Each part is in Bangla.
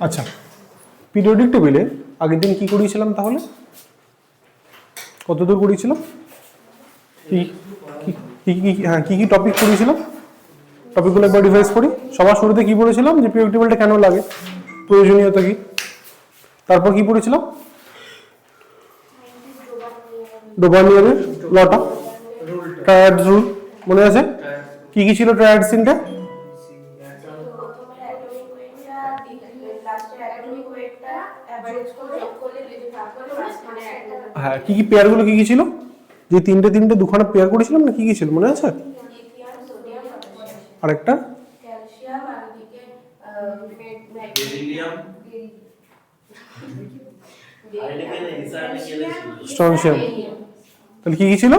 আচ্ছা, পিরিয়ডিক টেবিলে আগের দিন কি করিয়েছিলাম তাহলে? কত দূর করিয়েছিলাম? কি কি টপিক পড়িয়েছিলাম? টপিকগুলো একবার রিভাইজ করি। সবার শুরুতে কি পড়েছিলাম? যে পিরিয়ডিক টেবিলটা কেন লাগে, প্রয়োজনীয়তা কি। তারপর কি পড়েছিলাম? ডোবার্নিয়ারের লটা, ট্রায়াডস রুল, মনে আছে? কি কি ছিল ট্রায়াডস তিনটে? হ্যাঁ, কি কি পেয়ারগুলো কি কি ছিল? যে তিনটে দুখানা পেয়ার করেছিলাম না, কি কি ছিল মনে আছে? আরেকটা স্ট্রনশিয়াম। তাহলে কি কি ছিল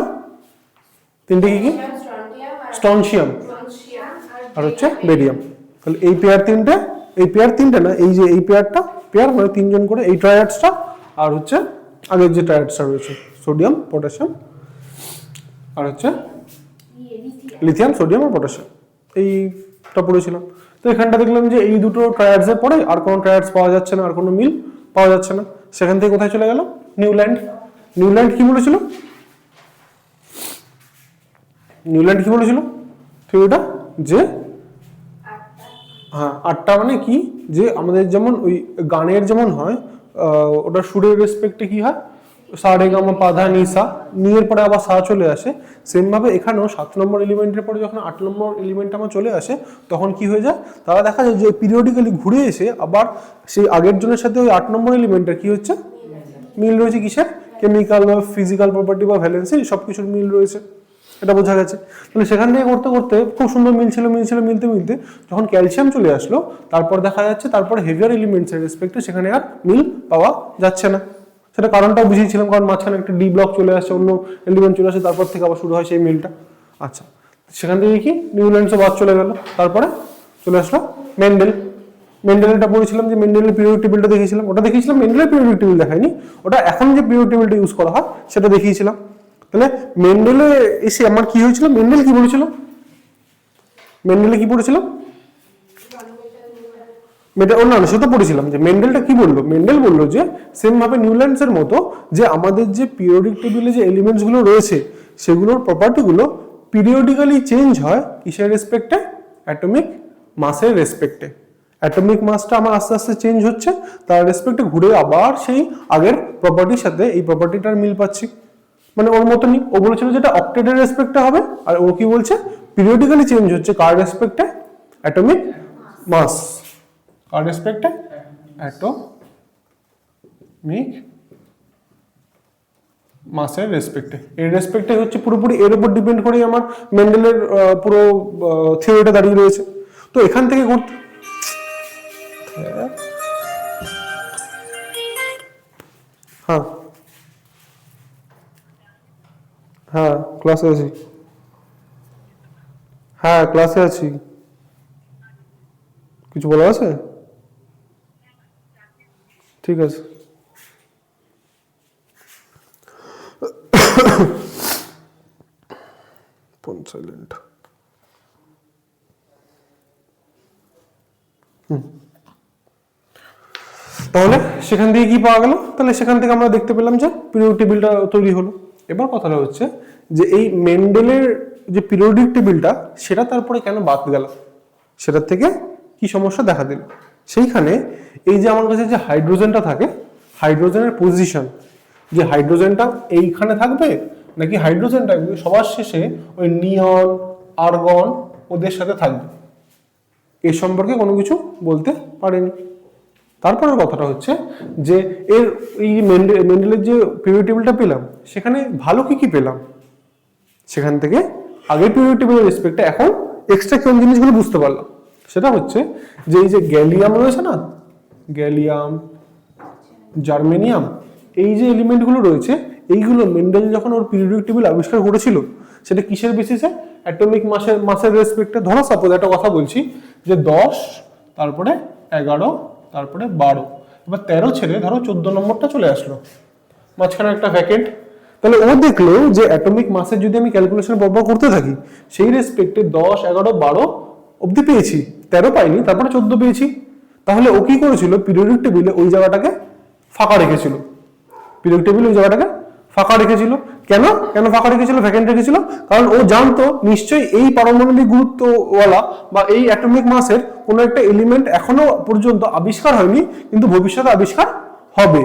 তিনটে? কি কি? স্ট্রনশিয়াম আর হচ্ছে বেরিয়াম। তাহলে এই পেয়ার তিনটে না, এই যে এই পেয়ার মানে তিনজন করে, এই ট্রায়াডসটা আর হচ্ছে আগের যে ট্রায়াডসটা রয়েছে, সোডিয়াম পটাশিয়াম আর হচ্ছে লিথিয়াম, সোডিয়াম আর পটাশিয়াম, এইটা পড়েছিলাম। তো এখানটা দেখলাম যে এই দুটো ট্রায়াডসের পরে আর কোনো ট্রায়াডস পাওয়া যাচ্ছে না, আর কোনো মিল পাওয়া যাচ্ছে না। সেখান থেকে কোথায় চলে গেল? নিউল্যান্ড কি বলেছিল? থিওরিটা যে হ্যাঁ, আটটা মানে কি, যে আমাদের যেমন ওই গানের যেমন হয়, ওটা সুরের রেসপেক্টে কি হয়, সা রে গা মা পা ধা নি সা, নি এর পরে আবার সা চলে আসে। সেম ভাবে এখানেও 7 নম্বর এলিমেন্টের পরে যখন 8 নম্বর এলিমেন্ট আমার চলে আসে, তখন কি হয়ে যায়, তারা দেখা যায় যে পিরিয়ডিক্যালি ঘুরে এসে আবার সেই আগের জনের সাথে ওই 8 নম্বর এলিমেন্টের কি হচ্ছে, মিল রয়েছে। কিসের? কেমিক্যাল বা ফিজিক্যাল প্রপার্টি বা ভ্যালেন্সি, সব কিছুর মিল রয়েছে, এটা বোঝা গেছে। তাহলে সেখান থেকে করতে করতে খুব সুন্দর মিলতে যখন ক্যালসিয়াম চলে আসলো, তারপর দেখা যাচ্ছে তারপরে হেভিয়ার এলিমেন্টসের রেসপেক্টে সেখানে আর মিল পাওয়া যাচ্ছে না। সেটা কারণটাও বুঝিয়েছিলাম, কারণ মাঝখানে একটা ডি ব্লক চলে আসে, অন্য এলিমেন্ট চলে আসে, তারপর থেকে আবার শুরু হয় সেই মিলটা। আচ্ছা, সেখান থেকে কি নিউল্যান্ডসও বাদ চলে গেল। তারপরে চলে আসলো মেন্ডেলটা পড়েছিলাম, যে মেন্ডেলের পিরিয়ডিক টেবিলটা দেখিয়েছিলাম। ওটা দেখিয়েছিলাম, মেন্ডেলের পিরিয়ডিক টেবিল দেখায়নি, ওটা এখন যে পিরিয়ডিক টেবিলটা ইউজ করা হয় সেটা দেখিয়েছিলাম। তাহলে মেন্ডেলে এসে আমার কি হয়েছিল? মেন্ডেলে কি বলেছিল? অন্যান্য সে তো পড়েছিলাম যে মেন্ডেলটা কি বললো। মেন্ডেল বললো যে সেম ভাবে নিউল্যান্ডসের মতো যে আমাদের যে পিরিয়ডিক টেবিলে যে এলিমেন্টস গুলো রয়েছে, সেগুলোর প্রপার্টিগুলো পিরিয়ডিক্যালি চেঞ্জ হয় কিসের রেসপেক্টে? অ্যাটমিক মাসের রেসপেক্টে। অ্যাটমিক মাসটা আমার আস্তে আস্তে চেঞ্জ হচ্ছে, তার রেসপেক্টে ঘুরে আবার সেই আগের প্রপার্টির সাথে এই প্রপার্টিটার মিল পাচ্ছি। মানে ওর মতনই ও বলেছিল যেটা অক্টেটের রেসপেক্টে হবে, আর ও কি বলছে? পিরিয়ডিক্যালি চেঞ্জ হচ্ছে কার রেসপেক্টে? অ্যাটমিক মাস। কার রেসপেক্টে? অ্যাটমিক মাসের রেসপেক্টে। এর রেসপেক্টে হচ্ছে পুরোপুরি এর উপর ডিপেন্ড করেই আমার মেন্ডেলের পুরো থিওরিটা দাঁড়িয়ে রয়েছে। তো এখান থেকে করতে হ্যাঁ হ্যাঁ ক্লাসে আছি। হ্যাঁ ক্লাসে আছি। কিছু বলা আছে? ঠিক আছে। Phone silent. তাহলে সেখান থেকে কি পাওয়া গেল? তাহলে সেখান থেকে আমরা দেখতে পেলাম যে পিরিয়ডিক টেবিলটা তৈরি হলো। এবার কথাটা হচ্ছে যে এই মেন্ডেলের যে পিরিয়ডিক টেবিলটা, সেটা তারপরে কেন বাদ গেল, সেটার থেকে কি সমস্যা দেখা দিল। সেইখানে এই যে আমার কাছে যে হাইড্রোজেনটা থাকে, হাইড্রোজেনের পজিশন, যে হাইড্রোজেনটা এইখানে থাকবে নাকি হাইড্রোজেনটা সবার শেষে ওই নিয়ন আর্গন ওদের সাথে থাকবে, এ সম্পর্কে কোনো কিছু বলতে পারেনি। তারপরের কথাটা হচ্ছে যে এর এই মেন্ডেলের যে পিরিয়ডিক টেবিলটা পেলাম, সেখানে ভালো কি কি পেলাম, সেখান থেকে আগের পিরিয়ডিক টেবিলের রেসপেক্টে এখন এক্সট্রা কোন জিনিসগুলো বুঝতে পারলাম। সেটা হচ্ছে যে এই যে গ্যালিয়াম রয়েছে না, গ্যালিয়াম, জার্মেনিয়াম, এই যে এলিমেন্টগুলো রয়েছে, এইগুলো মেন্ডেল যখন ওর পিরিয়ডিক টেবিল আবিষ্কার করেছিল, সেটা কিসের বেসিসে? অ্যাটমিক মাসের রেসপেক্টে। ধরো সাপোজ একটা কথা বলছি যে 10, তারপরে 11, তারপরে 12, এবার 13 ছেড়ে ধরো 14 নম্বরটা চলে আসলো, মাঝখানে একটা ভ্যাকেন্ট। তাহলে ও দেখলো যে অ্যাটমিক মাসের যদি আমি ক্যালকুলেশন পরপর করতে থাকি সেই রেসপেক্টে 10, 11, 12 অবধি পেয়েছি, 13 পাইনি, তারপরে 14 পেয়েছি। তাহলে ও কি করেছিল, পিরিয়ডিক টেবিলে ওই জায়গাটাকে ফাঁকা রেখেছিল, পিরিয়ডিক টেবিলে ওই জায়গাটাকে ফাঁকা রেখেছিল। কেন কেন ফাঁকা রেখেছিল, ভ্যাকেন্ট রেখেছিল? কারণ ও জানতো নিশ্চয়ই এই পারমাণবিক গুরুত্বওয়ালা বা এই অ্যাটমিক মাসের কোনো একটা এলিমেন্ট এখনো পর্যন্ত আবিষ্কার হয়নি, কিন্তু ভবিষ্যতে আবিষ্কার হবে।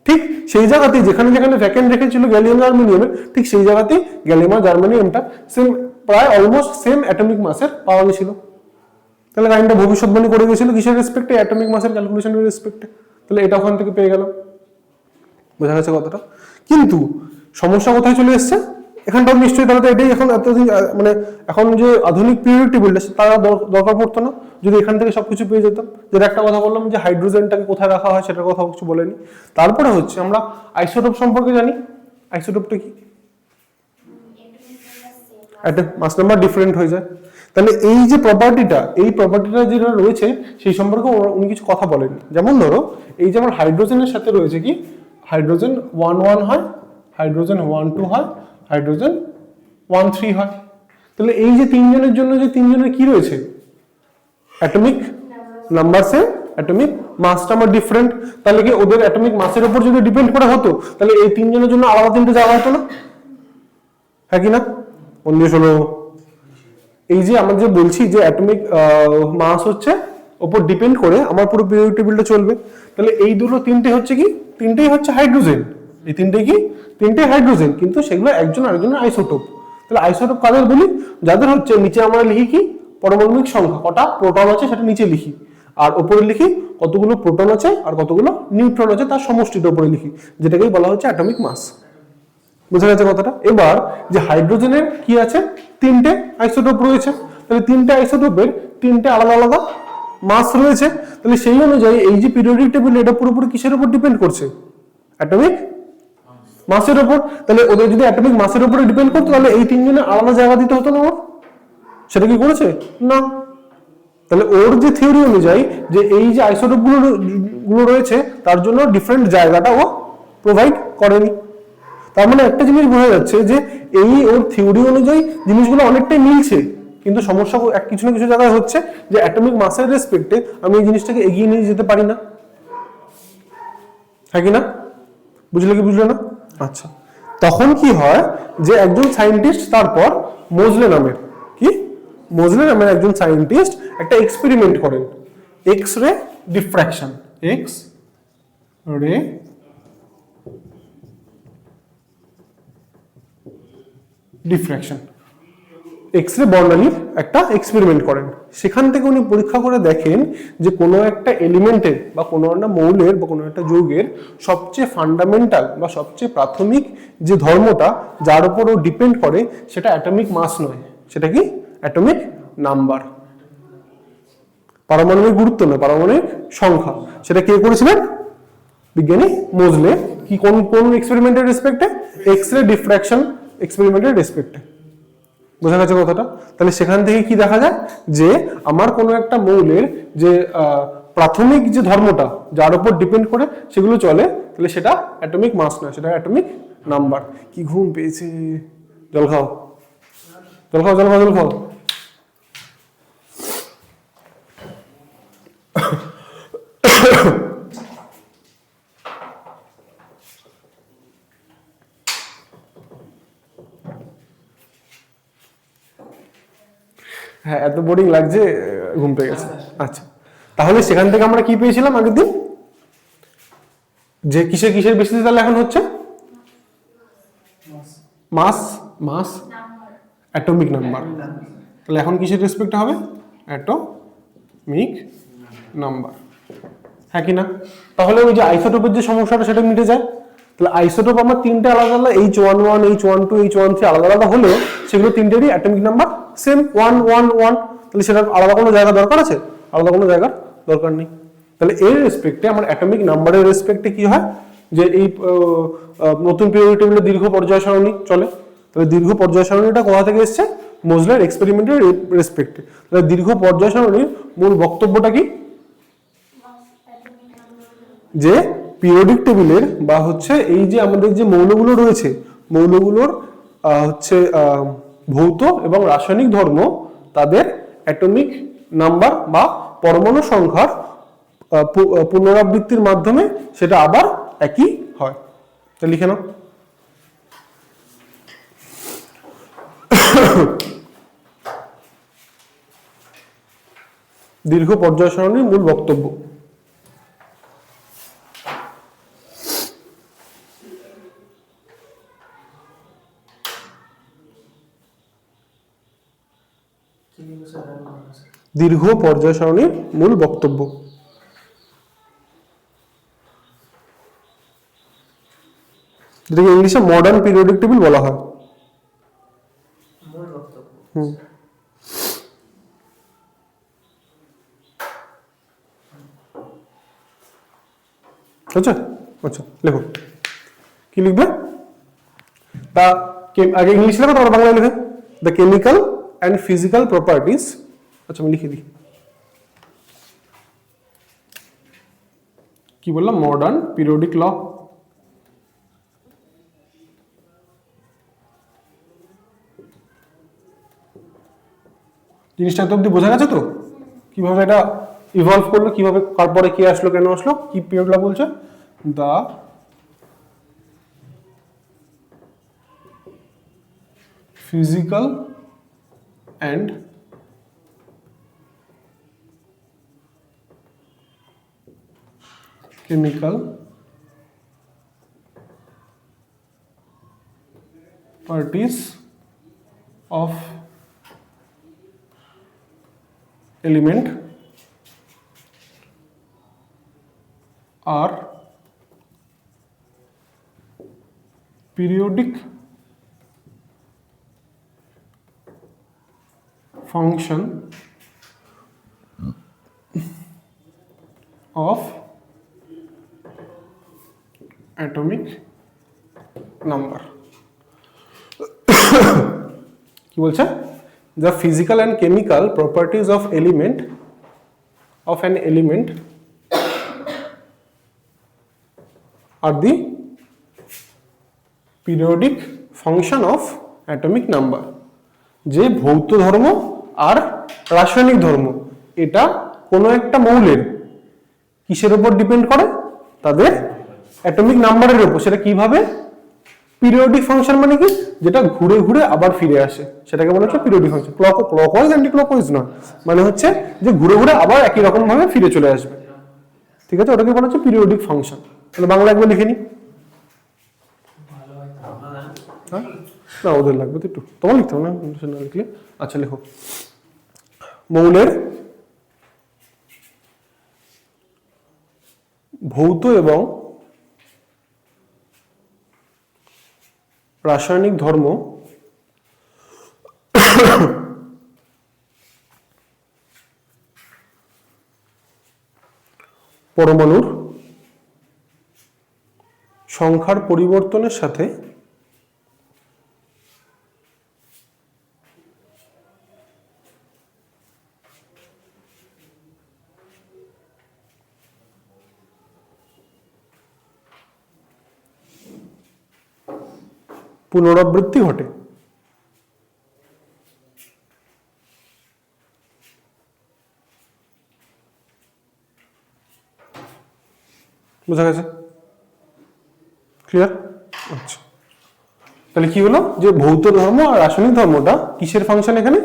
ঠিক সেই জায়গাতেই যেখানে যেখানে ভ্যাকেন্ট রেখেছিল গ্যালিয়াম জার্মেনিয়ামের, ঠিক সেই জায়গাতেই গ্যালিয়াম আর জার্মেনিয়ামটা সেম, প্রায় অলমোস্ট সেম অ্যাটমিক মাসের পাওয়া গেছিল। তাহলে কাইন্ডটা ভবিষ্যৎবাণী করে গেছিল কিসের রেসপেক্টে, অ্যাটমিক মাসের ক্যালকুলেশনের রেসপেক্টে। তাহলে এটা ওখান থেকে পেয়ে গেলাম, বোঝা গেছে কথাটা। কিন্তু সমস্যা কোথায় চলে এসছে এখানটাও নিশ্চয়ই, তাহলে তো এটাই এখন এতদিন মানে এখন যে আধুনিক পিরিয়ডিক টেবিলটা তারা দরকার পড়তো না যদি এখান থেকে সবকিছু পেয়ে যেতাম। যেটা একটা কথা বললাম যে হাইড্রোজেনটাকে কোথায় রাখা হয় সেটার কথা কিছু বলেনি। তারপরে হচ্ছে আমরা আইসোটোপ সম্পর্কে জানি। আইসোটোপটা কি, একটা মাস নাম্বার ডিফারেন্ট হয়ে যায়। তাহলে এই যে প্রপার্টিটা, এই প্রপার্টিটা যেটা রয়েছে সেই সম্পর্কে উনি কিছু কথা বলেনি। যেমন ধরো এই যে আমার হাইড্রোজেনের সাথে রয়েছে কি, হাইড্রোজেন 1,1 হয়, হাইড্রোজেন 1,2 হয়, হাইড্রোজেন 1,3 হয়। তাহলে এই যে তিনজনের জন্য যে তিনজনের কি রয়েছে, অ্যাটমিক নাম্বার সেম, অ্যাটমিক মাসটা আমার ডিফারেন্ট। তাহলে কি ওদের অ্যাটমিক মাসের উপর যদি ডিপেন্ড করা হতো তাহলে এই তিনজনের জন্য আলাদা তিনটে জায়গা হতো না, হ্যাঁ কি না? অন্য শোনো, এই যে আমরা যে বলছি যে অ্যাটমিক মাস হচ্ছে ওপর ডিপেন্ড করে আমার পুরো পিরিয়ডিক টেবিলটা চলবে। তাহলে এই দুটো তিনটে হচ্ছে কি, তিনটেই হচ্ছে হাইড্রোজেন। এই তিনটে কি, তিনটে হাইড্রোজেন, কিন্তু সেগুলো একজন আরেকজনের আইসোটোপ। তাহলে আইসোটোপ কাদের বলি, যাদের হচ্ছে নিচে আমরা লিখি কি পারমাণবিক সংখ্যা, কটা প্রোটন আছে সেটা নিচে লিখি, আর উপরে লিখি কতগুলো প্রোটন আছে আর কতগুলো নিউট্রন আছে তার সমষ্টিটা উপরে লিখি, যেটাকেই বলা হচ্ছে অ্যাটমিক মাস। বুঝা গেছে কথাটা? এবার যে হাইড্রোজেনের কি আছে, তিনটে আইসোটোপ রয়েছে। তাহলে তিনটে আইসোটোপের তিনটে আলাদা আলাদা মাস রয়েছে। তাহলে সেই অনুযায়ী এই যে পিরিয়ডিক টেবিল এটা পুরোপুরি কিসের উপর ডিপেন্ড করছে, অ্যাটমিক মাসের উপর। তাহলে ওদের যদি অ্যাটমিক মাসের উপরে ডিপেন্ড করতো তাহলে এই তিনজনের আলাদা জায়গা দিতে হতো না, সেটা কি করেছে না। তাহলে ওর যে থিওরি অনুযায়ী যে এই যে আইসোটোপ গুলো রয়েছে তার জন্য ডিফারেন্ট জায়গাটা ও প্রোভাইড করেনি। তার মানে একটা জিনিস বোঝা যাচ্ছে যে এই ওর থিওরি অনুযায়ী জিনিসগুলো অনেকটাই মিলছে, কিন্তু সমস্যা কিছু না কিছু জায়গায় হচ্ছে যে অ্যাটমিক মাসের রেসপেক্টে আমি এই জিনিসটাকে এগিয়ে নিয়ে যেতে পারি না, হ্যাঁ কি না? বুঝলে কি বুঝলে না? আচ্ছা, তখন কি হয় যে একজন সায়েন্টিস্ট, তারপর মোজলে নামের কি, মোজলে নামের একজন সায়েন্টিস্ট একটা এক্সপেরিমেন্ট করেন, X ray diffraction, X ray diffraction, X ray বর্ণালীর একটা এক্সপেরিমেন্ট করেন। সেখান থেকে উনি পরীক্ষা করে দেখেন যে কোনো একটা এলিমেন্টের বা কোনো একটা মৌলের বা কোনো একটা যৌগের সবচেয়ে ফান্ডামেন্টাল বা সবচেয়ে প্রাথমিক যে ধর্মটা যার উপর ও ডিপেন্ড করে সেটা অ্যাটমিক মাস নয়, সেটা কি অ্যাটমিক নাম্বার, পারমাণবিক গুরুত্ব নয়, পারমাণবিক সংখ্যা। সেটা কে করেছিলেন? বিজ্ঞানী মোজলে। কি কোন কোন এক্সপেরিমেন্টের রেসপেক্টে? X-ray diffraction এক্সপেরিমেন্টের রেসপেক্টে। বোঝা গেছে কথাটা? তাহলে সেখান থেকে কি দেখা যায় যে আমার কোনো একটা মৌলের যে প্রাথমিক যে ধর্মটা যার উপর ডিপেন্ড করে সেগুলো চলে, তাহলে সেটা অ্যাটমিক মাস নয়, সেটা অ্যাটমিক নাম্বার। কি ঘুম পেয়েছে, জল খাও, জল খাও, জল খাও, জল খাও। হ্যাঁ, এত বোরিং লাগছে, ঘুম পেয়ে গেছে। আচ্ছা, তাহলে সেখান থেকে আমরা কি পেয়েছিলাম আগের দিন, যে কিসের কিসের বেসিসে তাহলে এখন হচ্ছে মাস, মাস অ্যাটমিক নাম্বার। তাহলে এখন কিসের রেসপেক্টে হবে? অ্যাটমিক নাম্বার, হ্যাঁ কি না? তাহলে ওই যে আইসোটোপের যে সমস্যাটা সেটা মিটে যায়। তাহলে আইসোটোপ আমার তিনটে আলাদা আলাদা, H11, H12, H13 আলাদা আলাদা হলেও সেগুলো তিনটেরই অ্যাটমিক নাম্বার সেম 1 1 1। তাহলে সেটা আলাদা কোনো জায়গা দরকার আছে? আলাদা কোনো জায়গার দরকার নেই। তাহলে এর রেসপেক্টে আমার অ্যাটমিক নাম্বারের রেসপেক্টে কি হয় যে এই নতুন পিরিয়ডিক টেবিলে দীর্ঘ পর্যায় সারণী চলে। তাহলে দীর্ঘ পর্যায় সারণীটা কোথা থেকে এসেছে? মোজলের এক্সপেরিমেন্টের রেসপেক্টে। তাহলে দীর্ঘ পর্যায় সারণীর মূল বক্তব্যটা কি? যে পিরিয়ডিক টেবিলের বা হচ্ছে এই যে আমাদের যে মৌলগুলো রয়েছে মৌলগুলোর হচ্ছে ভৌত এবং রাসায়নিক ধর্ম তাদের অ্যাটমিক নাম্বার বা পরমাণু সংখ্যার পুনরাবৃত্তির মাধ্যমে সেটা আবার একই হয়। তো লিখে নাও। দীর্ঘ পর্যায় সারণীর মূল বক্তব্য। দীর্ঘ পর্যায় সারণীর মূল বক্তব্য। যেটাকে ইংলিশে মডার্ন পিরিয়ডিক টেবিল বলা হয়। আচ্ছা আচ্ছা লেখো কি লিখবে তা আগে ইংলিশ লেখো তারপর বাংলায় লিখে the chemical and physical properties. আচ্ছা আমি লিখে দিই কি বললাম মডার্ন পিরিয়ডিক ল। জিনিসটা এত অব্দি বোঝা গেছে তো কিভাবে এটা ইভলভ করলো কিভাবে তারপরে কে আসলো কেন আসলো কি পিরিয়ড ল বলছে দা physical and chemical properties of element are periodic function of atomic number কি বলছে the physical and chemical properties of an element are the periodic function of atomic number। যে ভৌত ধর্ম আর রাসায়নিক ধর্ম এটা কোনো একটা মৌলের কিসের উপর ডিপেন্ড করে তাদের অ্যাটমিক নাম্বারের উপর। সেটা কিভাবে পিরিয়ডিক ফাংশন মানে কি যেটা ঘুরে ঘুরে আবার ফিরে আসে সেটাকে বলা হচ্ছে periodic function. Clockwise anti clockwise নয় মানে হচ্ছে যে ঘুরে ঘুরে আবার একই রকম ভাবে ফিরে চলে আসবে। ঠিক আছে ওটাকে বলা হচ্ছে পিরিয়ডিক ফাংশন। তাহলে বাংলা একবার লিখে নি না ওদের লাগবে তো একটু তোমার লিখতে হবে না লিখলে। আচ্ছা লেখো মৌলের ভৌত এবং রাসায়নিক ধর্ম পরমাণুর সংখ্যার পরিবর্তনের সাথে পুনরাবৃত্তি ঘটে। বোঝা গেছে ক্লিয়ার? আচ্ছা তাহলে কি হলো যে ভৌত ধর্ম আর রাসায়নিক ধর্মটা কিসের ফাংশন এখানে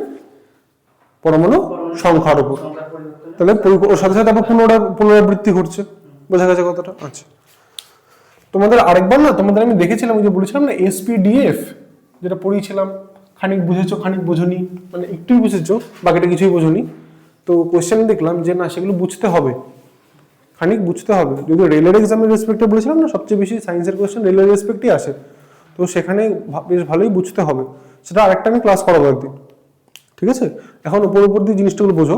পরমাণু সংখ্যার উপর। তাহলে ওর সাথে সাথে আবার পুনরাবৃত্তি ঘটছে। বোঝা গেছে কতটা? আচ্ছা তোমাদের আরেকবার না তোমাদের আমি দেখেছিলাম ওই যে বলেছিলাম না এসপিডিএফ যেটা পড়িয়েছিলাম খানিক বুঝেছো খানিক বোঝনি মানে একটুই বুঝেছো বাকিটা কিছুই বোঝনি। তো কোশ্চেন দেখলাম যে না সেগুলো বুঝতে হবে খানিক বুঝতে হবে। যদি রেলের এক্সামের রেসপেক্টে বলেছিলাম না সবচেয়ে বেশি সায়েন্সের কোশ্চেন রেলের রেসপেক্টই আসে তো সেখানে বেশ ভালোই বুঝতে হবে। সেটা আরেকটা আমি ক্লাস করাবো একদিন। ঠিক আছে এখন উপর উপর দিয়ে জিনিসটাগুলো বোঝো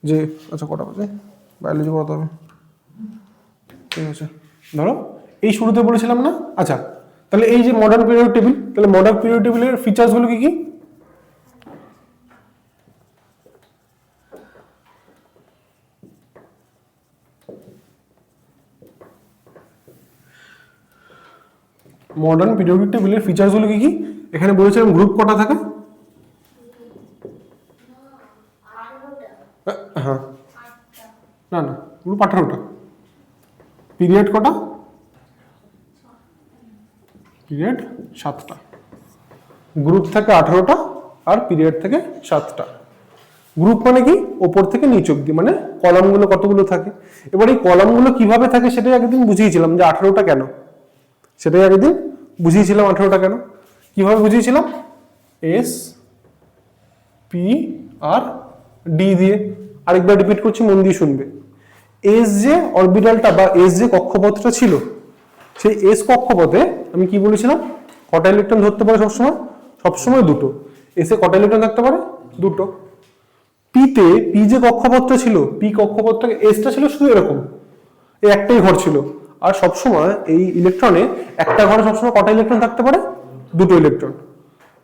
যে আচ্ছা কটা বাজে বায়োলজি পড়াতে হবে। ঠিক আছে ধরো এই শুরুতে বলেছিলাম না। আচ্ছা তাহলে এই যে মডার্ন পিরিয়ড টেবিল তাহলে মডার্ন পিরিয়ড টেবিলের ফিচার্সগুলো কি কি? মডার্ন পিরিয়ডিক টেবিলের ফিচার্স গুলো কি কি? এখানে বলেছিলাম গ্রুপ কটা থাকে? হ্যাঁ, না না, গ্রুপ 18টা। পিরিয়ড কটা? পিরিয়ড 7টা। গ্রুপ থাকে 18টা আর পিরিয়ড থেকে 7টা। গ্রুপ মানে কি? ওপর থেকে নিচ অব্দি, মানে কলামগুলো কতগুলো থাকে। এবার এই কলামগুলো কিভাবে থাকে সেটাই একদিন বুঝিয়েছিলাম যে 18টা কেন, সেটাই একদিন বুঝিয়েছিলাম 18টা কেন। কিভাবে বুঝিয়েছিলাম? এস পি আর ডি দিয়ে। আরেকবার রিপিট করছি, মন দিয়ে শুনবে। এস যে অরবিটালটা বা এস যে কক্ষপথটা ছিল, সেই এস কক্ষপথে আমি কি বলেছিলাম? কটা ইলেকট্রন ধরতে পারে সবসময়? সবসময় দুটো। এসে কটা ইলেকট্রন থাকতে পারে? দুটো। পিতে পি যে কক্ষপথটা ছিল, পি কক্ষপথটাকে এসটা ছিল শুধু এরকম, এই একটাই ঘর ছিল। আর সবসময় এই ইলেকট্রনে একটা ঘরে সবসময় কটা ইলেকট্রন থাকতে পারে? দুটো ইলেকট্রন।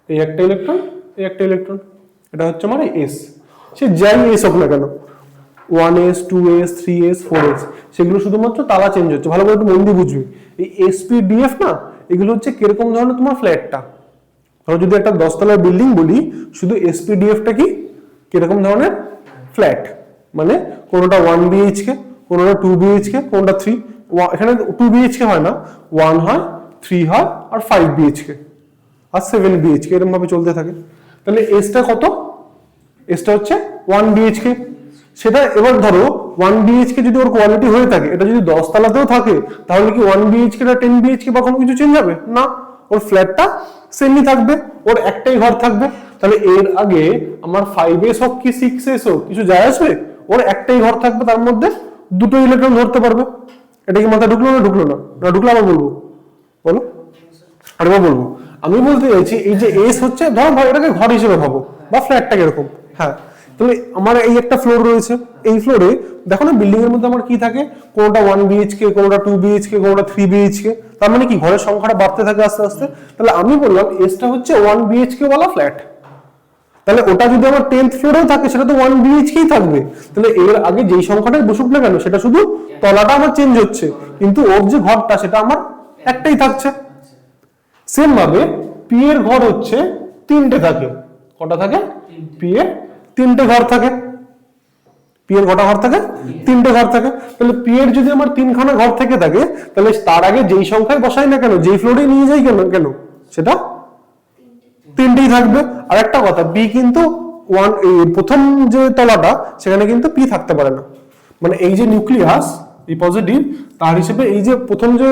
এই একটা ইলেকট্রন, এই একটা ইলেকট্রন, এটা হচ্ছে আমার এস। সে যাই এস হোক না কেন, 1s 2s 3s 4s, সেগুলো শুধুমাত্র তালা চেঞ্জ হচ্ছে। ভালো করে একটু মন দিয়ে বুঝবি। এই এসপি ডিএফ না, এগুলো হচ্ছে কিরকম ধরনের তোমার ফ্ল্যাটটা। ধরো যদি একটা 10 তলার বিল্ডিং বলি, শুধু এসপি ডিএফটা কি কিরকম ধরনের? ফ্ল্যাট। মানে কোনোটা 1 বিএইচকে, কোনোটা 2 বিএইচকে, কোনোটা 3। এখানে 2 বিএইচকে হয় না, 1 হয়, 3 হয়, আর 5 বিএইচকে, আর 7 বিএইচকে, এরকম ভাবে চলতে থাকে। তাহলে এসটা কত? এসটা হচ্ছে 1 বিএইচকে। সেটা এবার ধরো 1 বিএইচকে যদি ওর কোয়ালিটি হয়ে থাকে, এটা যদি 10 তলাতেও থাকে, তাহলে কি 1 বিএইচকে টা 10 বিএইচকে বা কোনো কিছু চেঞ্জ হবে না? ওর ফ্ল্যাটটা সেমই থাকবে, ওর একটাই ঘর থাকবে। তাহলে এর আগে আমার 5s হোক কি 6s হোক কিছু যায় আসবে? ওর একটাই ঘর থাকবে, তার মধ্যে দুটো ইলেকট্রন ধরতে পারবে। এটা কি মাথায় ঢুকলো না ঢুকলো না? না ঢুকলো আবার বলবো, বলো আরেকবার বলবো। আমি বলতে চাইছি এই যে এস হচ্ছে, ধরো এটাকে ঘর হিসেবে ভাবো বা ফ্ল্যাটটাকে এরকম। হ্যাঁ, তাহলে আমার এই একটা ফ্লোর রয়েছে, এই ফ্লোরে দেখো না বিল্ডিং এর মধ্যে আমার কি থাকে? কোনোটা 1 বিএইচকে, কোনোটা 2 বিএইচকে, কোনোটা 3 বিএইচকে। তার মানে কি ঘরের সংখ্যাটা বাড়তে থাকে আস্তে আস্তে। তাহলে আমি বললাম এসটা হচ্ছে 1 বিএইচকে ওয়ালা ফ্ল্যাট। তাহলে ওটা যদি আমার 10th ফ্লোরেও থাকে, সেটা তো 1 বিএইচকেই থাকবে। তাহলে এর আগে যেই সংখ্যাটাই বসুক না কেন, সেটা শুধু তলাটা আমার চেঞ্জ হচ্ছে, কিন্তু ওর যে ঘরটা সেটা আমার একটাই থাকছে। সেম ভাবে পি এর ঘর হচ্ছে 3টে থাকে। কটা থাকে? পি এর 3টে ঘর থাকে। পি এর কটা ঘর থাকে? 3টে ঘর থাকে। তাহলে পি এর যদি আমার 3খানা ঘর থেকে থাকে, তাহলে তার আগে যেই সংখ্যায় বসাই না কেন, যেই ফ্লোরে নিয়ে যাই কেন কেন সেটা 3টেই থাকবে। আর একটা কথা, পি কিন্তু প্রথম যে তলাটা, সেখানে কিন্তু পি থাকতে পারে না। মানে এই যে নিউক্লিয়াস, এই পজিটিভ, তার হিসেবে এই যে প্রথম যে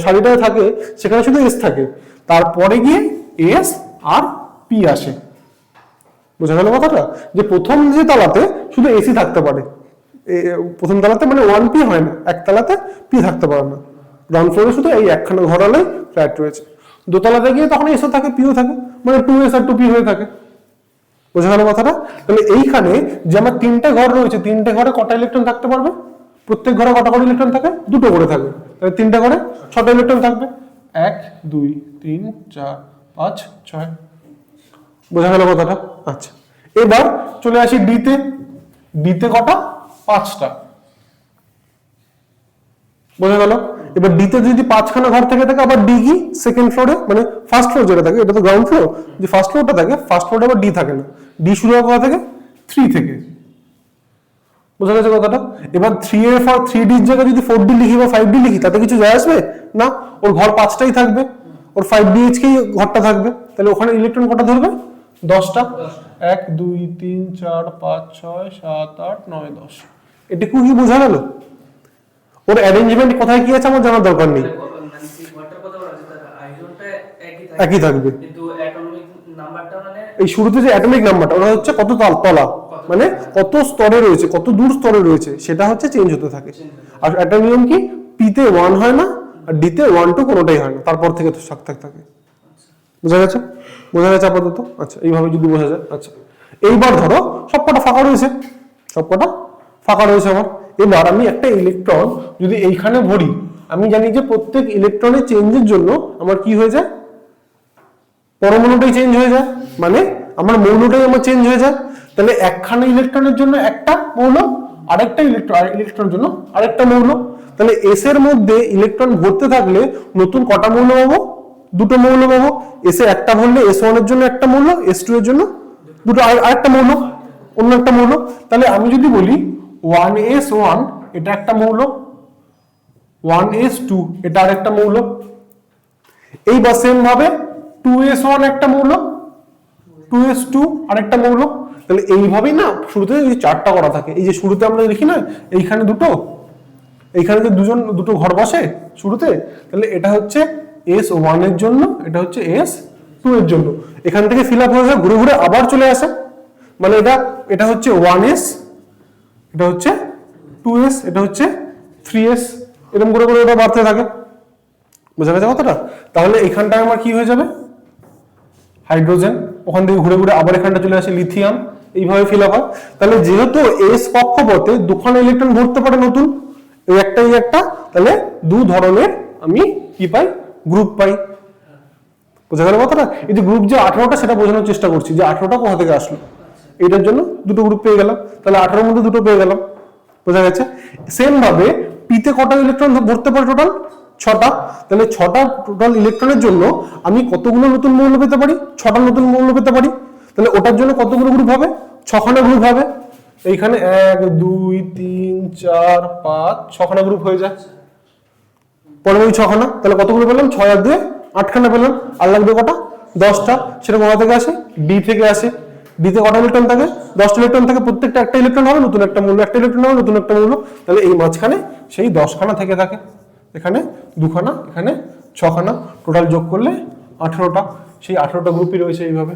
সারিটায় থাকে, সেখানে শুধু এস থাকে, তারপরে গিয়ে এস আর পি আসে। বোঝা গেল কথাটা? যে প্রথম যে তলাতে শুধু এসি থাকতে পারে, প্রথম তলাতে মানে 1p হয় না, এক তলাতে পি থাকতে পারে না। গ্রাউন্ড ফ্লোরে শুধু এই একখানা ঘর হলে ফ্ল্যাট রয়েছে। দোতলাতে গিয়ে তখন এসও থাকে, পিও থাকে, মানে 2s আর 2p হয়ে থাকে। বোঝা গেল কথাটা? তাহলে এইখানে যে আমার 3টে ঘর রয়েছে, 3টে ঘরে কটা ইলেকট্রন থাকতে পারবে? প্রত্যেক ঘরে কটা করে ইলেকট্রন থাকে? দুটো করে থাকে। তাহলে 3টে ঘরে 6টা ইলেকট্রন থাকবে। 1 2 3 4 5 6। বোঝা গেল কথাটা? আচ্ছা, এবার চলে আসি ডিতে। ডিতে কটা? 5টা। বোঝা গেল? এবার ডিতে যদি 5খানা ঘর থেকে থাকে, আবার ডি কি সেকেন্ড ফ্লোরে, মানে ফার্স্ট ফ্লোর যেটা থাকে, এটা তো গ্রাউন্ড ফ্লোর, যে ফার্স্ট ফ্লোরটা থাকে, ফার্স্ট ফ্লোরে আবার ডি থাকে না। ডি শুরু হয় কোথা থেকে? 3 থেকে। বোঝা গেছে কথাটা? এবার 3ডির জায়গায় যদি 4ডি লিখি বা 5ডি লিখি, তাতে কিছু যায় আসবে না? ওর ঘর 5টাই থাকবে, ওর 5 বিএইচকেই ঘরটা থাকবে। তাহলে ওখানে ইলেকট্রন কটা ধরবে? 10টা। 1 2 3 4 5 6 7 8 9 10। এটুকু কি বোঝা গেল? ওর অ্যারেঞ্জমেন্ট কোথায় কি আছে আমার জানার দরকার নেই, একই থাকবে। এই শুরুতে যে অ্যাটমিক নাম্বারটা, ওটা হচ্ছে কত তলা, মানে কত স্তরে রয়েছে, কত দূর স্তরে রয়েছে, সেটা হচ্ছে চেঞ্জ হতে থাকে। আর একটা নিয়ম কি, পিতে 1 হয় না, আর ডিতে 1 2 কোনোটাই হয় না, তারপর থেকে তো থাকতে থাকে। বোঝা গেছে? বোঝা গেছে আপাতত? আচ্ছা, এইভাবে যদি বোঝা যায়। আচ্ছা, এইবার ধরো সবকটা ফাঁকা রয়েছে, সবকটা ফাঁকা রয়েছে আমার। এবার আমি একটা ইলেকট্রন যদি এইখানে ভরি, আমি জানি যে প্রত্যেক ইলেকট্রনের চেঞ্জের জন্য আমার কি হয়ে যায়? পরমাণুটাই চেঞ্জ হয়ে যায়, মানে আমার মৌলটাই আমার চেঞ্জ হয়ে যায়। তাহলে একখানা ইলেকট্রনের জন্য একটা মৌল, আরেকটা ইলেকট্রনের জন্য আরেকটা মৌল। তাহলে এস এর মধ্যে ইলেকট্রন ভরতে থাকলে নতুন কটা মৌল পাবো? দুটো মৌল পাবো। এস এ একটা ভরলে S1 এর জন্য একটা মৌল, S2 এর জন্য দুটো আরেকটা মৌল, অন্য একটা মৌল। তাহলে আমি যদি বলি 1s1 এটা একটা মৌল, 1s2 এটা আরেকটা মৌল, এই বা সেম ভাবে 2s1 একটা মৌল, 2s2 আরেকটা মৌল। তাহলে এইভাবেই না শুরুতে এই চারটা করা থাকে। এই যে শুরুতে আমরা লিখি না এইখানে দুটো, এইখানে যে দুটো ঘর বসে শুরুতে, তাহলে এটা হচ্ছে S1 এর জন্য, এটা হচ্ছে S2 এর জন্য। এখান থেকে ফিল আপ হয়ে যায়, ঘুরে ঘুরে আবার চলে আসে, মানে এটা হচ্ছে 1s, এটা হচ্ছে 2s, এটা হচ্ছে 3s, এরকম করে করে এটা বাড়তে থাকে। বোঝা গেছে কথাটা? তাহলে এখানটায় আমার কি হয়ে যাবে, হাইড্রোজেন, ওখান থেকে ঘুরে ঘুরে আবার এখানটা চলে আসে লিথিয়াম, এইভাবে ফিল আপ হয়। তাহলে যেহেতু এস কক্ষপথে দুখানা ইলেকট্রন ভরতে পারে নতুন, এই একটা, তাহলে দু ধরনের আমি কি পাই, গ্রুপ পাই। বোঝা গেল কথাটা? এই যে গ্রুপ যে 18টা সেটা বোঝানোর চেষ্টা করছি যে 18টা কোথা থেকে আসলো, এটার জন্য দুটো গ্রুপ পেয়ে গেলাম, তাহলে 18 এর মধ্যে দুটো পেয়ে গেলাম। বোঝা গেছে? সেম ভাবে পিতে কটা ইলেকট্রন ভরতে পারে টোটাল, 6টা। তাহলে 6টা টোটাল ইলেকট্রনের জন্য আমি কতগুলো নতুন মৌল পেতে পারি, 6টা নতুন মৌল পেতে পারি। তাহলে ওটার জন্য কতগুলো গ্রুপ হবে, 6খানা গ্রুপ হবে। এইখানে 1 2 3 4 5 6খানা গ্রুপ হয়ে যায়। পরে ওই 6খানা, তাহলে কতগুলো পেলাম, 6 আর 2 8খানা পেলাম। আর লাগবে কটা, 10টা। সেটা কোথা থেকে আসে, ডি থেকে আসে। ডিতে কটা ইলেকট্রন থাকে, 10টা ইলেকট্রন থাকে, প্রত্যেকটা একটা ইলেকট্রন হবে, নতুন একটা মৌল, একটা ইলেকট্রন হবে, নতুন একটা মৌল। তাহলে এই মাঝখানে সেই 10খানা থেকে থাকে, এখানে 2খানা, এখানে 6খানা, টোটাল যোগ করলে 18টা। সেই 18টা গ্রুপই রয়েছে এইভাবে।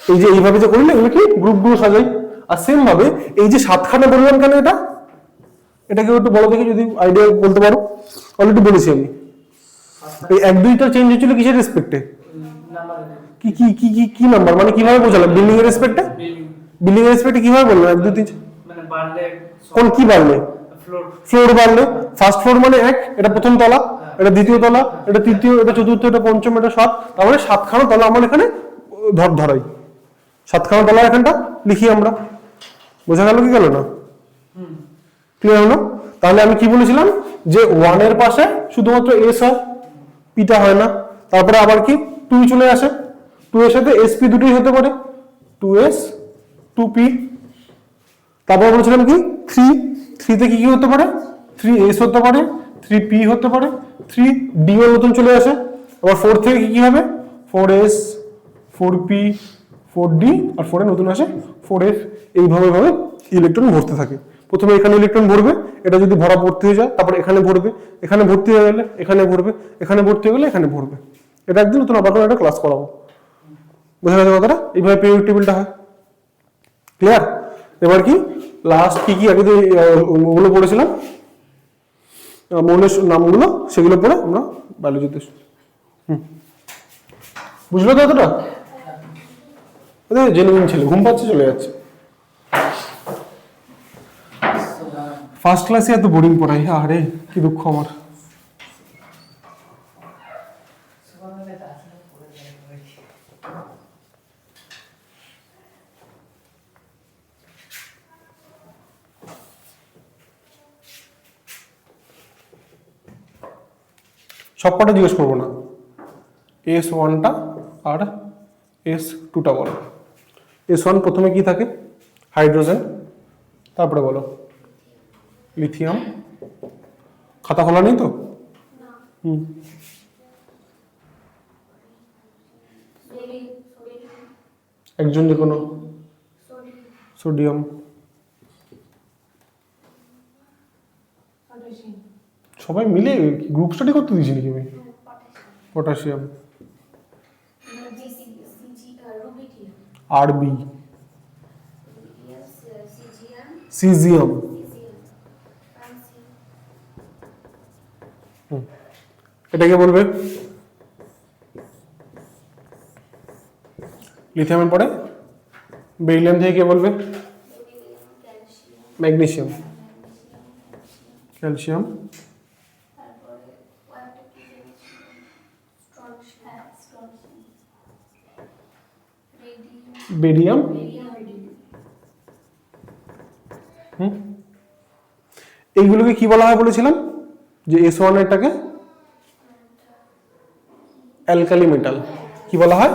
এই যে এইভাবে যে করলে এগুলো কি গ্রুপগুলো সাজাই। আর সেম ভাবে এই যে 7খানা বললাম কেন, এটাকে একটু বড় দেখে যদি আইডিয়া বলতে পারো। অলরেডি বলেছি আমি, এই 1 2টা চেঞ্জ হচ্ছিল কিসের রেসপেক্টে, কি কি কি কি কি নাম্বার, মানে কিভাবে বোঝালাম, বিল্ডিং এর রেসপেক্টে, বিল্ডিং এর রেসপেক্টে কিভাবে বললাম 1 2 3 মানে বাড়লে কোন কি বাড়লে, ফ্লোর বাড়লে, ফার্স্ট ফ্লোর মানে 1, এটা প্রথম তলা, এটা দ্বিতীয় তলা, এটা তৃতীয়, এটা চতুর্থ, এটা পঞ্চম, এটা 7, তাহলে 7খানা তলা আমার এখানে ধরাই, 7খানা তলা এখানটা লিখি আমরা। বোঝা গেল কি গেল না, ক্লিয়ার হলো? তাহলে আমি কি বলেছিলাম যে 1 এর পাশে শুধুমাত্র এস হয়, পিটা হয় না। তারপরে আবার কি 2 চলে আসে, 2 এর সাথে এসপি দুটোই হতে পারে, 2s 2p। তারপর বলেছিলাম কি 3 তে কি কি হতে পারে, 3s হতে পারে, 3p হতে পারে, 3d এর মতন চলে আসে। আবার 4 থেকে কি কি হবে, 4s 4p 4d, আর 4 এ নতুন আসে 4f। এইভাবে ভাবে ইলেকট্রন ভরতে থাকে। প্রথমে এখানে ইলেকট্রন ভরবে, এটা যদি ভরা ভর্তি হয়ে যায় তারপর এখানে ভরবে, এখানে ভর্তি হয়ে গেলে এখানে ভরবে, এখানে ভর্তি হয়ে গেলে এখানে ভরবে। এটা একদিন নতুন আবার একটা ক্লাস করাবো। বোঝা গেছে কথাটা? এইভাবে পিরিয়ডিক টেবিলটা হয়। ক্লিয়ার? এবার কি লাস্ট কি কি আগে ওগুলো পড়েছিলাম, মৌলের নামগুলো, সেগুলো পড়ে আমরা বায়োলজিতে। বুঝলো তো এতটা? জেনুইন ছিল, ঘুম পাচ্ছে, চলে যাচ্ছে। ফার্স্ট ক্লাসে এত বোরিং পড়াই, আরে কি দুঃখ আমার। সবকটা জিজ্ঞেস করবো না, S1টা আর S2টা বলো। S1 প্রথমে কি থাকে, হাইড্রোজেন, তারপরে বলো লিথিয়াম। খাতা খোলা নেই তো? একজন যে কোনো, সোডিয়াম, সবাই মিলে গ্রুপ স্টাডি করতে দিয়েছি নাকি আমি? পটাশিয়াম, আরবি, সিজিয়াম, এটাকে বলবে লিথিয়ামের পরে বেরিলিয়াম থেকে কে বলবে, ম্যাগনেসিয়াম, ক্যালসিয়াম, বেরিয়াম। এইগুলোকে কি বলা হয় বলেছিলাম, যে S1 এরটাকে অ্যালকালি মেটাল। কি বলা হয়?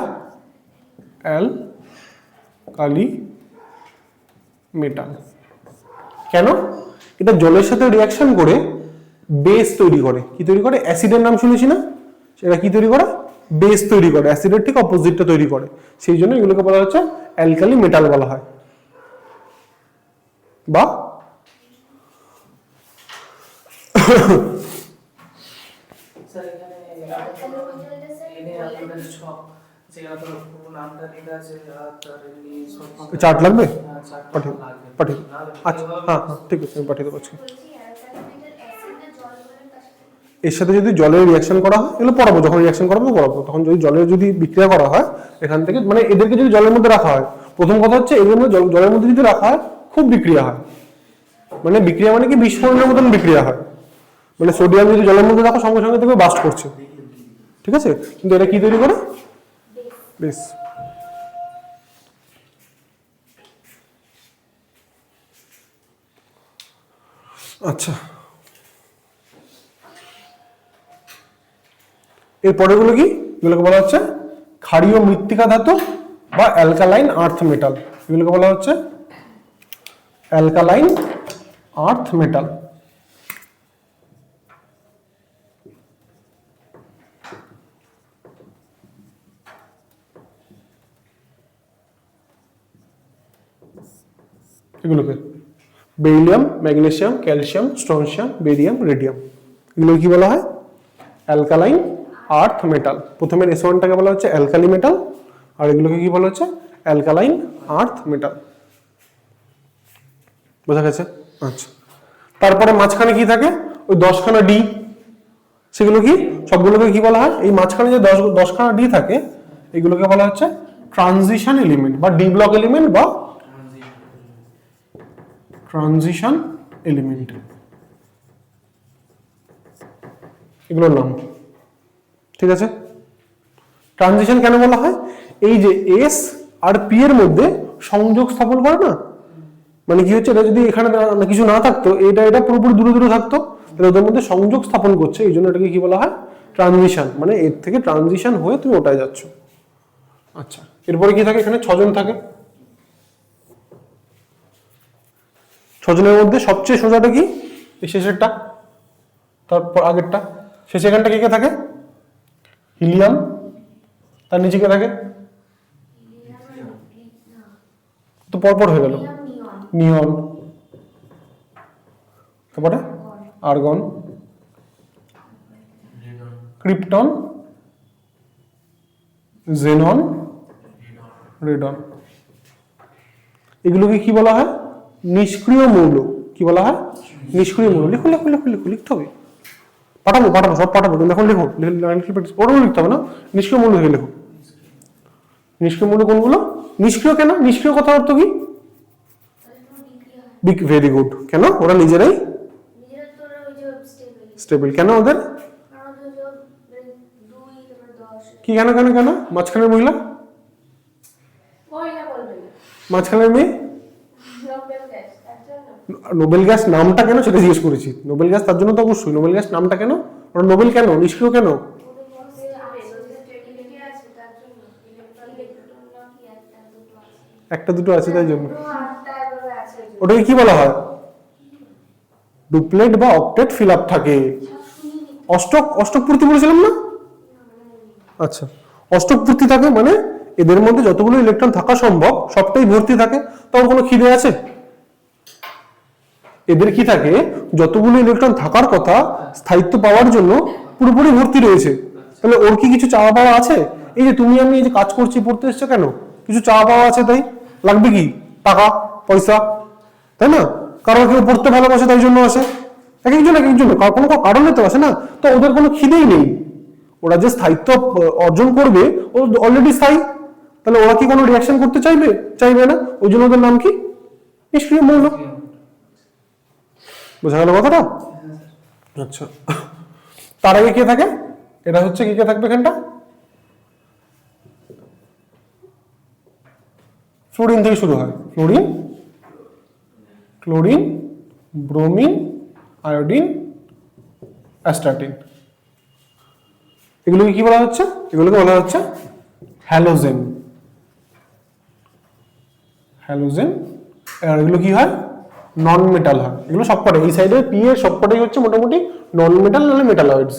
Alkali metal. কেন? এটা জলের সাথে রিয়াকশন করে বেস তৈরি করে। কি তৈরি করে? অ্যাসিডের নাম শুনেছি না? সেটা কি তৈরি করে? বেস তৈরি করে, অ্যাসিডের ঠিক অপোজিটটা তৈরি করে। সেই জন্য এগুলোকে বলা হচ্ছে অ্যালকালি মেটাল বলা হয়। বা চার্ট লাগবে? পাঠিয়ে পাঠিয়ে আচ্ছা, হ্যাঁ হ্যাঁ ঠিক আছে, আমি পাঠিয়ে দেবো আজকে। এর সাথে যদি জলের রিয়াকশন করা হয়, এগুলো পড়াবো, যখন রিয়াকশন করাবো তখন যদি জলের যদি বিক্রিয়া করা হয় এখান থেকে, মানে এদেরকে যদি জলের মধ্যে রাখা হয়, প্রথম কথা হচ্ছে এদের মধ্যে জলের মধ্যে যদি রাখা হয় খুব বিক্রিয়া হয়, মানে বিক্রিয়া মানে কি বিস্ফোরণের মতন বিক্রিয়া হয়, মানে সোডিয়াম যদি জলের মধ্যে রাখো সঙ্গে সঙ্গে দেখবে বাস্ট করছে, ঠিক আছে? কিন্তু এটা কি তৈরি করে? বেশ। আচ্ছা, এর পরেরগুলো কি? এগুলোকে বলা হচ্ছে ক্ষারীয় মৃত্তিকা ধাতু বা অ্যালকালাইন আর্থ মেটাল। এগুলোকে বলা হচ্ছে অ্যালকালাইন আর্থ মেটাল। এগুলোকে beryllium, magnesium, calcium, strontium, barium, radium, এগুলো কি বলা হয়? Alkaline earth metal. প্রথমে S1টাকে বলা হচ্ছে অ্যালকালি মেটাল, আর এগুলোকে কি বলা হচ্ছে? Alkaline earth metal. বোঝা গেছে? আচ্ছা, তারপরে মাঝখানে কি থাকে? ওই 10খানা ডি, সেগুলো কি? সবগুলোকে কি বলা হয়? এই মাঝখানে যে 10খানা ডি থাকে এগুলোকে বলা হচ্ছে ট্রানজিশন এলিমেন্ট বা ডি ব্লক এলিমেন্ট বা ট্রানজিশন এলিমেন্ট, এগুলোর নাম, ঠিক আছে? ট্রানজিশন কেন বলা হয়? এই যে এস আর পি এর মধ্যে সংযোগ স্থাপন করে না, মানে কি হচ্ছে, এটা যদি এখানে কিছু না থাকতো, এটা পুরোপুরি দূরে দূরে থাকতো, তাহলে ওদের মধ্যে সংযোগ স্থাপন করছে, এই জন্য এটাকে কি বলা হয়? ট্রানজিশন, মানে এর থেকে ট্রানজিশন হয়ে তুমি ওটায় যাচ্ছ। আচ্ছা, এরপরে কি থাকে? এখানে 6জন থাকে। 6জনের মধ্যে সবচেয়ে সোজাটা কি? এই শেষেরটা, তারপর আগেরটা, শেষ এখানটা কে কে থাকে? হিলিয়াম, তার নিচে কে থাকে? তো পরপর হয়ে গেল, নিয়ন, তারপরে আর্গন, ক্রিপ্টন, জেনন, রেডন। এগুলোকে কি বলা হয়? নিষ্ক্রিয় মৌল। কি বলা হয়? নিষ্ক্রিয় মৌল। লিখো লিখো লিখো লিখো, লিখতে হবে, পাঠাবো পাঠাবো, সব পাঠাবো, তুমি এখন লিখো, ওটাও লিখতে হবে না, নিষ্ক্রিয় মৌল থেকে লিখো। নিষ্ক্রিয় মৌল কোনগুলো? নিষ্ক্রিয় কেন? নিষ্ক্রিয় কথা অর্থ কি? Very good. কেন? ওরা নিজেরাই স্টেবল। কেন ওদের? কি কেন কেন কেন? মাঝখানের মহিলা, মাঝখানের মেয়ে, নোবেল গ্যাস নামটা কেন সেটা জিজ্ঞেস করেছি। নোবেল গ্যাস তার জন্য তো অবশ্যই, নোবেল গ্যাস নামটা কেন? ওরা নোবেল কেন? নিষ্ক্রিয় কেন? একটা দুটো আছে তাই জন্য। ওটাকে কি বলা হয়? ডুপ্লেট বা অক্টেট ফিল আপ থাকে। অষ্টক পূর্তি বলেছিলাম না? আচ্ছা, অষ্টক পূর্তি থাকে মানে এদের মধ্যে যতগুলো ইলেকট্রন থাকা সম্ভব সবটাই ভর্তি থাকে। তখন কোনো খিদে আছে? এদের কি থাকে? যতগুলো ইলেকট্রন থাকার কথা স্থায়িত্ব পাওয়ার জন্য পুরোপুরি ভর্তি রয়েছে। তাহলে ওর কি কিছু চাওয়া পাওয়া আছে? এই যে তুমি আমি এই যে কাজ করছি, পড়তে এসছো কেন? কিছু চাওয়া পাওয়া আছে, তাই লাগবে কি? টাকা পয়সা, তাই না? কারণ কেউ পড়তে ভালোবাসে তাই জন্য আসে, এক একজন কোনো কারণে তো আসে না। তো ওদের কোনো খিদেই নেই, ওরা যে স্থায়িত্ব অর্জন করবে ও অলরেডি স্থায়ী। তাহলে ওরা কি কোনো রিয়াকশন করতে চাইবে? চাইবে না। ওই জন্য ওদের নাম কি? নিষ্ক্রিয় মৌল। বোঝা গেল কথাটা? আচ্ছা, তার আগে কে থাকে? এটা হচ্ছে কি কে থাকবে এখানটা? ফ্লোরিন থেকে শুরু হয়। Fluorine, chlorine, bromine, iodine, astatine. এগুলোকে কি বলা হচ্ছে? এগুলোকে বলা হচ্ছে হ্যালোজেন। হ্যালোজেন। আর এগুলো কি হয়? নন মেটাল হয়। এগুলো সবকটাই এই সাইডে পি এর সবকটাই হচ্ছে মোটামুটি নন মেটাল নাহলে মেটালয়েডস।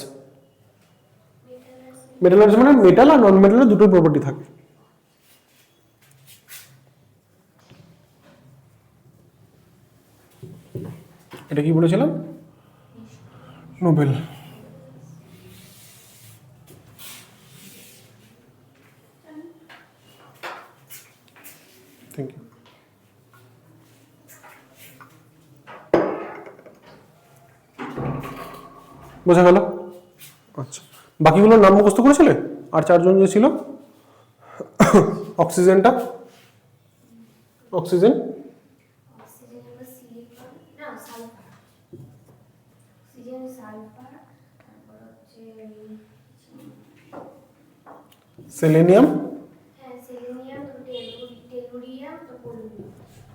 মেটালয়েডস মানে মেটাল আর নন মেটালের দুটো প্রপার্টি থাকে। এটা কি বলেছিলাম? নোবেল। Thank you. বোঝা গেল? আচ্ছা, বাকিগুলোর নাম মুখস্থ করেছিলে? আর চারজন যে ছিল, অক্সিজেনটা, অক্সিজেন সেলেনিয়াম।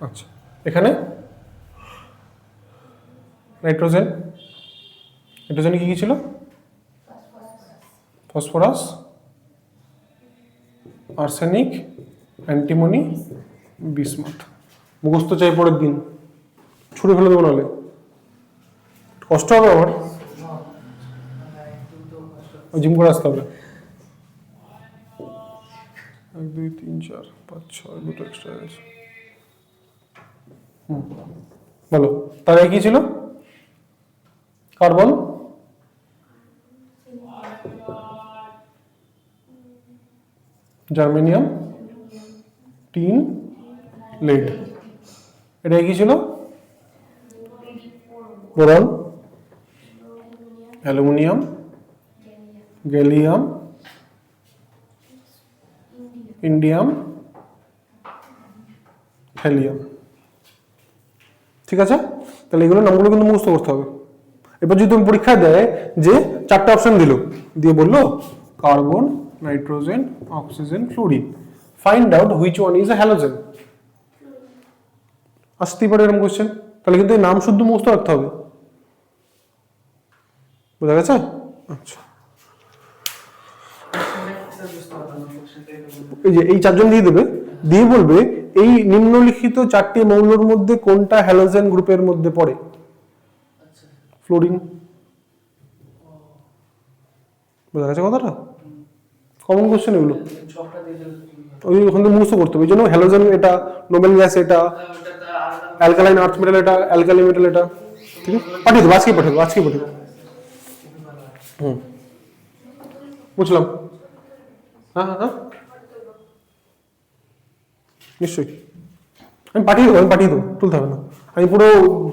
আচ্ছা, এখানে নাইট্রোজেন। নাইট্রোজেনে কি কি ছিল? Phosphorus, arsenic, antimony, bismuth. মুখস্থ চাই পরের দিন, ছুড়ে ফেলে দেবো নাহলে, কষ্ট হবে আমার, জিম করে আসতে হবে। 1 2 3 4 5 6 দুটো এক্সট্রা আছে। বলো তার কি ছিল? Carbon, germanium, tin, lead. এটা কি ছিল? Boron, aluminium, gallium, indium, thallium. ঠিক আছে, তাহলে এগুলো নামগুলো কিন্তু মুখস্থ করতে হবে। এবার যদি তুমি পরীক্ষায় দেয় যে 4টা অপশন দিল, দিয়ে বললো carbon, nitrogen, oxygen, fluorine, find out which one is a halogen, আসতেই পারে এরকম কোশ্চেন। তাহলে কিন্তু এই নাম শুদ্ধ মুখস্থ রাখতে হবে। বোঝা গেছে? আচ্ছা, এই যে এই 4জন দিয়ে দেবে, দিয়ে বলবে এই নিম্নলিখিত 4টি মৌলের মধ্যে কোনটা হ্যালোজেন গ্রুপের মধ্যে পড়ে? ফ্লোরিন। বোঝা গেছে কথাটা? কমন কোশ্চেন এগুলো, ওই ওখান থেকে মুখস্থ করতে হবে। ওই জন্য হ্যালোজেন এটা, নোবেল গ্যাস এটা, অ্যালকালাইন আর্থ মেটাল এটা, অ্যালকালি মেটাল এটা। ঠিক আছে, পাঠিয়ে দেবো, আজকেই পাঠিয়ে দেবো, আজকেই পাঠিয়ে দেবো। বুঝলাম। হ্যাঁ হ্যাঁ হ্যাঁ, নিশ্চয়ই আমি পাঠিয়ে দেবো, তুলতে হবে না। আমি পুরো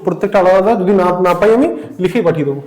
প্রত্যেকটা আলাদা আলাদা, যদি না পাই আমি লিখেই পাঠিয়ে দেবো।